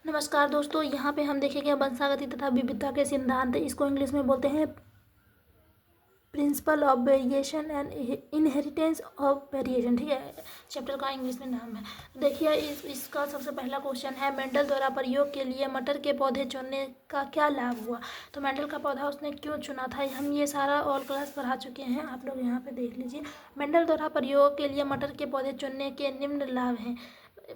नमस्कार दोस्तों, यहाँ पे हम देखेंगे वंशागति तथा विविधता के सिद्धांत। इसको इंग्लिश में बोलते हैं principle of variation and inheritance of variation. ठीक है, चैप्टर का इंग्लिश में नाम है। देखिए इसका सबसे पहला क्वेश्चन है, मेंडल द्वारा प्रयोग के लिए मटर के पौधे चुनने का क्या लाभ हुआ। तो मेंडल का पौधा उसने क्यों चुना था, हम ये सारा ऑल क्लास पढ़ा चुके हैं, आप लोग यहाँ पे देख लीजिए। मेंडल द्वारा प्रयोग के लिए मटर के पौधे चुनने के निम्न लाभ हैं।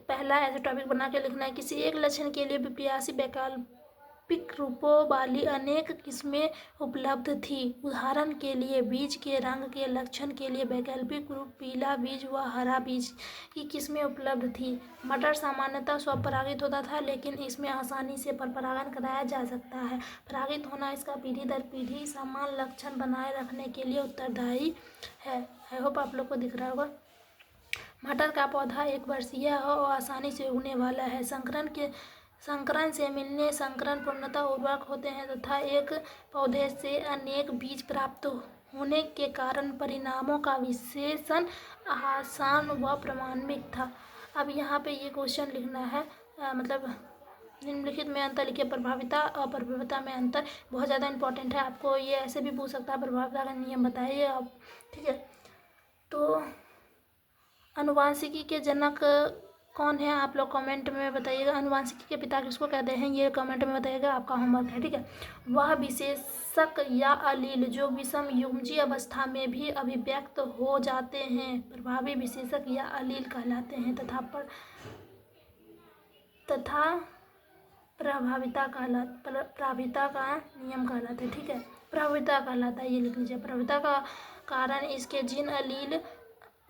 पहला ऐसे टॉपिक बना के लिखना है, किसी एक लक्षण के लिए विपरीत वैकल्पिक रूपों वाली अनेक किस्में उपलब्ध थी। उदाहरण के लिए बीज के रंग के लक्षण के लिए वैकल्पिक रूप पीला बीज व हरा बीज की किस्में उपलब्ध थी। मटर सामान्यतः स्वपरागित होता था, लेकिन इसमें आसानी से परपरागण कराया जा सकता है। परागित होना इसका पीढ़ी दर पीढ़ी समान लक्षण बनाए रखने के लिए उत्तरदायी है। आई होप आप लोग को दिख रहा होगा। मटर का पौधा एक वर्षीय है और आसानी से उगने वाला है। संकरण से मिलने संकरण पूर्णतः उर्वरक होते हैं तथा एक पौधे से अनेक बीज प्राप्त होने के कारण परिणामों का विश्लेषण आसान व प्रामाणिक था। अब यहाँ पे ये क्वेश्चन लिखना है, मतलब निम्नलिखित में अंतर लिखिए। प्रभाविता और प्रभाविता में अंतर बहुत ज़्यादा इंपॉर्टेंट है। आपको ये ऐसे भी पूछ सकता है, प्रभाविता का नियम बताइए आप। ठीक है, तो अनुवांशिकी के जनक कौन है, आप लोग कमेंट में बताइएगा। अनुवांशिकी के पिता किसको कहते हैं, ये कमेंट में बताइएगा, आपका होमवर्क है। ठीक है, वह विशेषक या अलील जो विषम युग्मजीय अवस्था में भी अभिव्यक्त हो जाते हैं प्रभावी विशेषक या अलील कहलाते हैं तथा प्रभाविता का नियम कहलाते हैं। ठीक है, प्रभाविता कहलाता है, ये लिख लीजिए। प्रभाविता का कारण इसके जीन अलील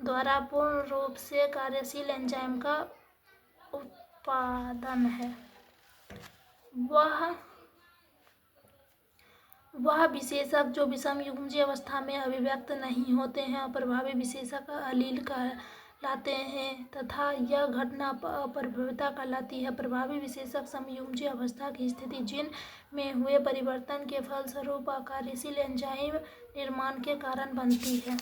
द्वारा पूर्ण रूप से कार्यशील एंजाइम का उत्पादन है। वह विशेषक जो विषम युग्मजीय अवस्था में अभिव्यक्त नहीं होते हैं और प्रभावी विशेषक अलील कहलाते हैं तथा यह घटना अप्रभाविता कहलाती है। प्रभावी विशेषक समयुग्मजीय अवस्था की स्थिति जीन में हुए परिवर्तन के फलस्वरूप कार्यशील एंजाइम निर्माण के कारण बनती है।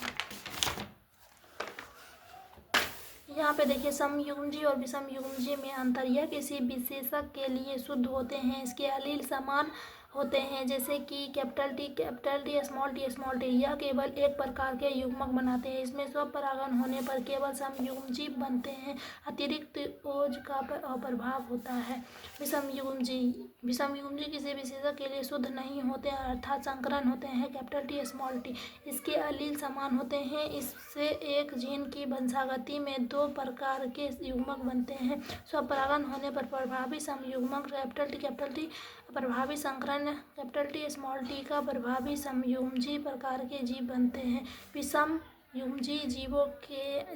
यहाँ पे देखिए, समयुग्मजीय और विषमयुग्मजीय में अंतर। यह किसी विशेषक के लिए शुद्ध होते हैं, इसके अलील समान होते हैं, जैसे कि कैपिटल टी स्मॉल टी। यह केवल एक प्रकार के युग्मक बनाते हैं, इसमें स्वपरागण होने पर केवल समयुग्मजीय बनते हैं, अतिरिक्त ओज का अप्रभाव होता है। विषमयुग्मजीय किसी विशेषक के लिए शुद्ध नहीं होते अर्थात संकरण होते हैं, कैपिटल टी स्मॉल टी। इसके अलील समान होते हैं, इससे एक जीन की वंशागति में दो प्रकार के युग्मक बनते हैं। स्वपरागण होने पर प्रभावी समयुग्मक कैपिटल टी प्रभावी संकरण कैपिटल टी स्मॉल टी का प्रभावी समयुग्मजीय प्रकार के जीव बनते हैं। विषम युग्मजीय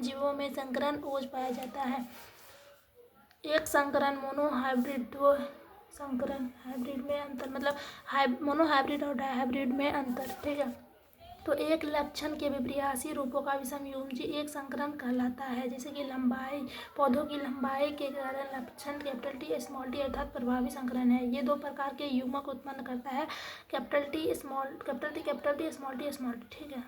जीवों में संकरण ओज पाया जाता है। एक संकरण मोनोहाइब्रिड, दो संकरण हाइब्रिड में अंतर, मतलब मोनोहाइब्रिड और डायहाइब्रिड में अंतर। ठीक है, तो एक लक्षण के विपरीत रूपों का विषम युग्मजीय एक संकरण कहलाता है, जैसे कि लंबाई, पौधों की लंबाई के कारण लक्षण कैपिटल टी स्मॉल टी अर्थात प्रभावी संकरण है। ये दो प्रकार के युग्मक उत्पन्न करता है, कैपिटल टी स्मॉल टी। ठीक है,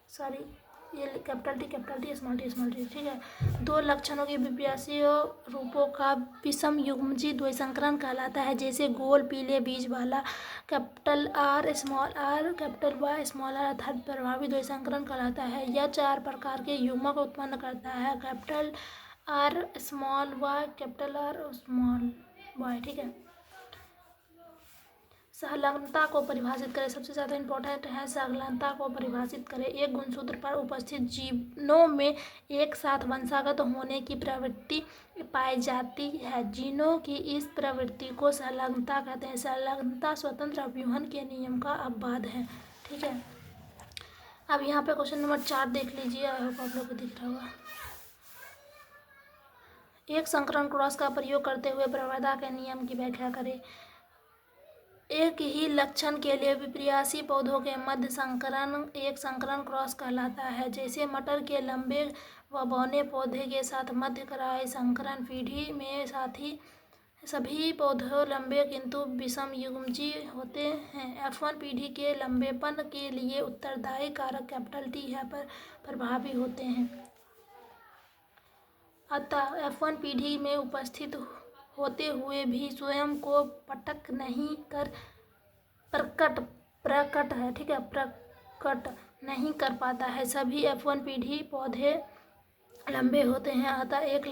सॉरी, ये कैपिटल टी स्मॉल टी। ठीक है, दो लक्षणों के विपरीत रूपों का विषम युग्मजीय द्वैसंकरण कहलाता है, जैसे गोल पीले बीज वाला capital R capital Y small r अर्थात प्रभावी द्वैसंकरण कहलाता है। यह चार प्रकार के युग्मक उत्पन्न करता है, capital R small y, capital R small y. ठीक है, संलग्नता को परिभाषित करें। सबसे ज़्यादा इंपॉर्टेंट है, संलग्नता को परिभाषित करें। एक गुणसूत्र पर उपस्थित जीनों में एक साथ वंशागत होने की प्रवृत्ति पाई जाती है। जीनों की इस प्रवृत्ति को संलग्नता कहते हैं। संलग्नता स्वतंत्र अभिवहन के नियम का अपवाद है। ठीक है, अब यहाँ पे क्वेश्चन नंबर 4 देख लीजिए, आई होप आप लोग को दिख रहा होगा। एक संकरण क्रॉस का प्रयोग करते हुए प्रभाविता के नियम की व्याख्या करें। एक ही लक्षण के लिए विपरीत पौधों के मध्य संकरण एक संकरण क्रॉस कहलाता है, जैसे मटर के लंबे व बौने पौधे के साथ मध्य कराए संकरण पीढ़ी में साथी सभी पौधे लंबे किंतु विषम युग्मजीय होते हैं। F1 पीढ़ी के लंबेपन के लिए उत्तरदायी कारक कैपिटल टी है पर प्रभावी होते हैं। अतः F1 पीढ़ी में उपस्थित होते हुए भी स्वयं को प्रकट नहीं कर प्रकट है, ठीक है, प्रकट नहीं कर पाता है। सभी F1 पीढ़ी पौधे लंबे होते हैं, अतः एक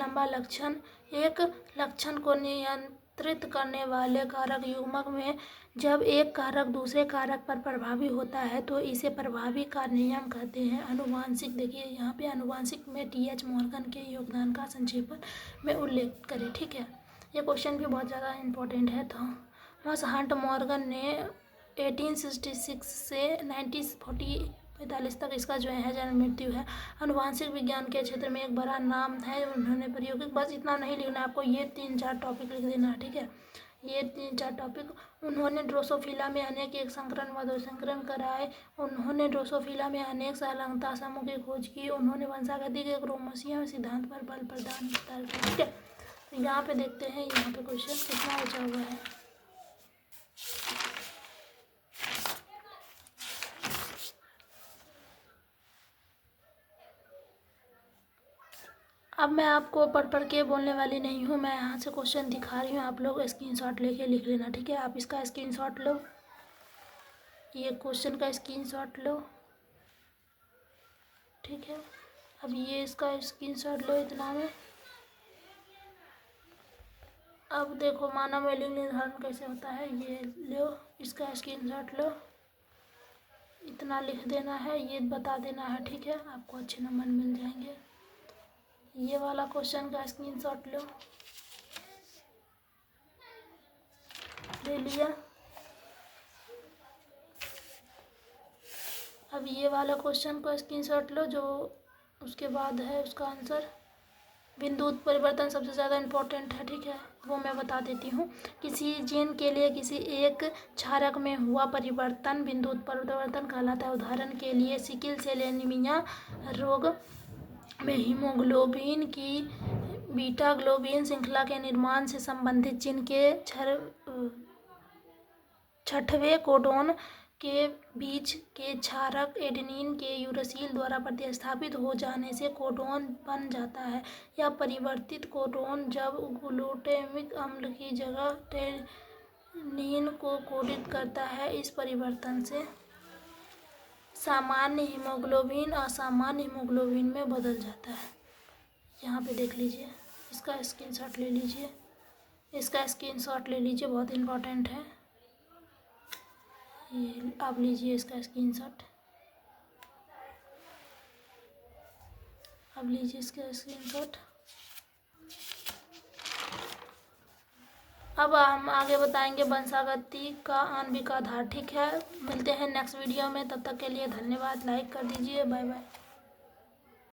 लक्षण को नियंत्रित करने वाले कारक युग्मक में जब एक कारक दूसरे कारक पर प्रभावी होता है तो इसे प्रभावी का नियम कहते हैं। अनुवांशिक, देखिए यहाँ पे अनुवांशिक में TH मॉर्गन के योगदान का संक्षेपण में उल्लेख करें, ठीक है। ये क्वेश्चन भी बहुत ज़्यादा इम्पोर्टेंट है। थॉमस हंट मॉर्गन ने 1866 से 1945 तक इसका जो है जन्म मृत्यु है। अनुवांशिक विज्ञान के क्षेत्र में एक बड़ा नाम है। उन्होंने प्रायोगिक, बस इतना नहीं लिखना है आपको, ये 3-4 टॉपिक लिख देना है, ठीक है, ये 3-4 टॉपिक। उन्होंने ड्रोसोफिला में अनेक एक संकरण व संकरण कराए। उन्होंने ड्रोसोफिला में अनेक संलग्नता समूह की खोज की। उन्होंने वंशागति के क्रोमोसोम सिद्धांत पर बल प्रदान किया, ठीक है। तो यहाँ पे देखते हैं, यहाँ पे क्वेश्चन कितना बचा हुआ है। अब मैं आपको पढ़ के बोलने वाली नहीं हूँ, मैं यहाँ से क्वेश्चन दिखा रही हूँ, आप लोग स्क्रीनशॉट लेके लिख लेना, ठीक है। आप इसका स्क्रीनशॉट लो, ये क्वेश्चन का स्क्रीनशॉट लो, ठीक है। अब ये इसका स्क्रीनशॉट लो इतना में। अब देखो मानव में लिंग निर्धारण कैसे होता है, ये लो, इसका स्क्रीनशॉट लो, इतना लिख देना है, ये बता देना है, ठीक है, आपको अच्छे नंबर मिल जाएंगे। ये वाला क्वेश्चन का स्क्रीनशॉट लो, ले लिया। अब ये वाला क्वेश्चन का स्क्रीनशॉट लो, जो उसके बाद है उसका आंसर। बिंदु उत्परिवर्तन सबसे ज़्यादा इम्पोर्टेंट है, ठीक है, वो मैं बता देती हूँ। किसी जीन के लिए किसी एक क्षारक में हुआ परिवर्तन बिंदु उत्परिवर्तन कहलाता है। उदाहरण के लिए सिकिल सेल एनीमिया रोग में हीमोग्लोबिन की बीटा ग्लोबिन श्रृंखला के निर्माण से संबंधित जीन के 6वें कोडोन के बीच के क्षारक एडेनिन के यूरेसिल द्वारा प्रतिस्थापित हो जाने से कोडोन बन जाता है। यह परिवर्तित कोडोन जब ग्लूटामिक अम्ल की जगह टेनिन को कोडित करता है। इस परिवर्तन से सामान्य हीमोग्लोबिन असामान्य हीमोग्लोबिन में बदल जाता है। यहाँ पे देख लीजिए, इसका स्क्रीनशॉट ले लीजिए, इसका स्क्रीनशॉट ले लीजिए, बहुत इम्पोर्टेंट है। ये आप लीजिए इसका स्क्रीनशॉट, अब लीजिए इसका स्क्रीनशॉट। अब हम आगे बताएंगे वंशागति का आणविक आधार, ठीक है। मिलते हैं नेक्स्ट वीडियो में, तब तक के लिए धन्यवाद। लाइक कर दीजिए, बाय बाय।